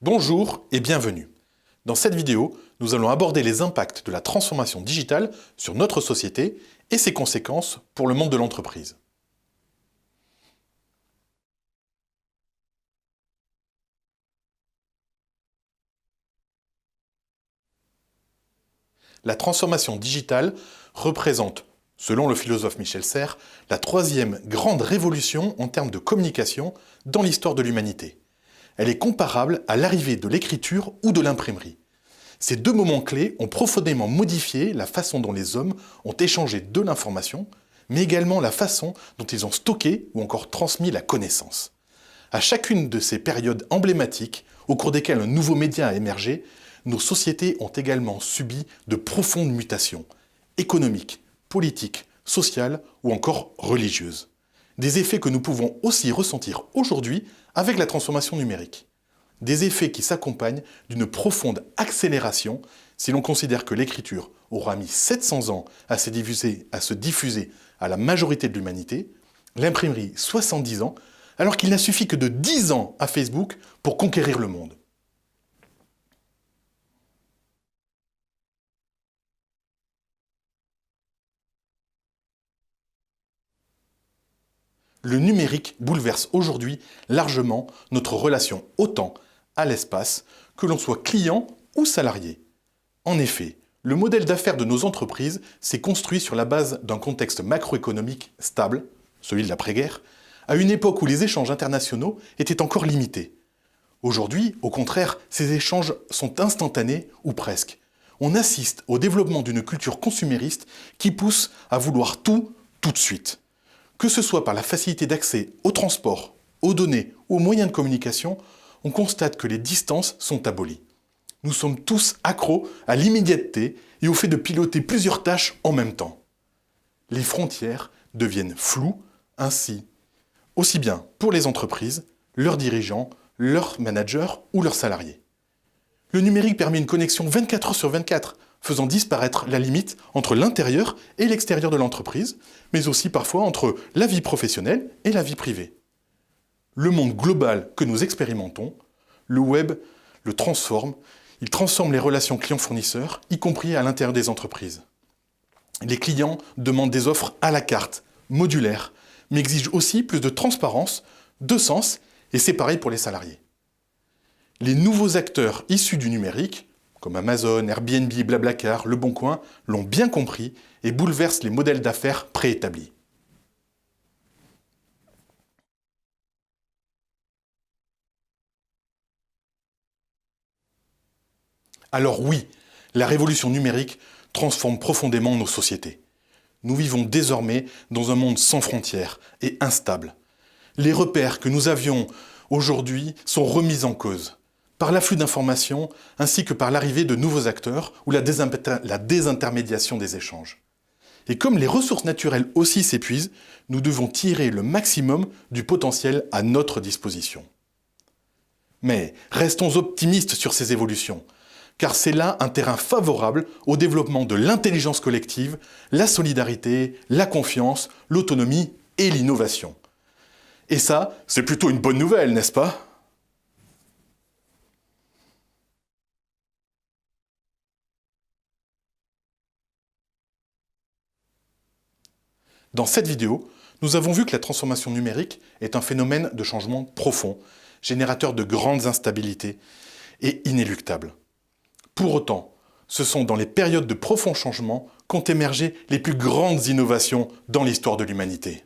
Bonjour et bienvenue. Dans cette vidéo, nous allons aborder les impacts de la transformation digitale sur notre société et ses conséquences pour le monde de l'entreprise. La transformation digitale représente, selon le philosophe Michel Serres, la troisième grande révolution en termes de communication dans l'histoire de l'humanité. Elle est comparable à l'arrivée de l'écriture ou de l'imprimerie. Ces deux moments clés ont profondément modifié la façon dont les hommes ont échangé de l'information, mais également la façon dont ils ont stocké ou encore transmis la connaissance. À chacune de ces périodes emblématiques, au cours desquelles un nouveau média a émergé, nos sociétés ont également subi de profondes mutations, économiques, politiques, sociales ou encore religieuses. Des effets que nous pouvons aussi ressentir aujourd'hui avec la transformation numérique. Des effets qui s'accompagnent d'une profonde accélération si l'on considère que l'écriture aura mis 700 ans à se diffuser à la majorité de l'humanité, l'imprimerie 70 ans, alors qu'il n'a suffi que de 10 ans à Facebook pour conquérir le monde. Le numérique bouleverse aujourd'hui largement notre relation au temps, à l'espace, que l'on soit client ou salarié. En effet, le modèle d'affaires de nos entreprises s'est construit sur la base d'un contexte macroéconomique stable, celui de l'après-guerre, à une époque où les échanges internationaux étaient encore limités. Aujourd'hui, au contraire, ces échanges sont instantanés ou presque. On assiste au développement d'une culture consumériste qui pousse à vouloir tout de suite. Que ce soit par la facilité d'accès au transport, aux données ou aux moyens de communication, on constate que les distances sont abolies. Nous sommes tous accros à l'immédiateté et au fait de piloter plusieurs tâches en même temps. Les frontières deviennent floues, ainsi, aussi bien pour les entreprises, leurs dirigeants, leurs managers ou leurs salariés. Le numérique permet une connexion 24 heures sur 24, faisant disparaître la limite entre l'intérieur et l'extérieur de l'entreprise, mais aussi parfois entre la vie professionnelle et la vie privée. Le monde global que nous expérimentons, le web le transforme, il transforme les relations clients-fournisseurs, y compris à l'intérieur des entreprises. Les clients demandent des offres à la carte, modulaires, mais exigent aussi plus de transparence, de sens, et c'est pareil pour les salariés. Les nouveaux acteurs issus du numérique, comme Amazon, Airbnb, Blablacar, Le Bon Coin, l'ont bien compris et bouleversent les modèles d'affaires préétablis. Alors oui, la révolution numérique transforme profondément nos sociétés. Nous vivons désormais dans un monde sans frontières et instable. Les repères que nous avions aujourd'hui sont remis en cause par l'afflux d'informations ainsi que par l'arrivée de nouveaux acteurs ou la désintermédiation des échanges. Et comme les ressources naturelles aussi s'épuisent, nous devons tirer le maximum du potentiel à notre disposition. Mais restons optimistes sur ces évolutions, car c'est là un terrain favorable au développement de l'intelligence collective, la solidarité, la confiance, l'autonomie et l'innovation. Et ça, c'est plutôt une bonne nouvelle, n'est-ce pas ? Dans cette vidéo, nous avons vu que la transformation numérique est un phénomène de changement profond, générateur de grandes instabilités et inéluctable. Pour autant, ce sont dans les périodes de profonds changements qu'ont émergé les plus grandes innovations dans l'histoire de l'humanité.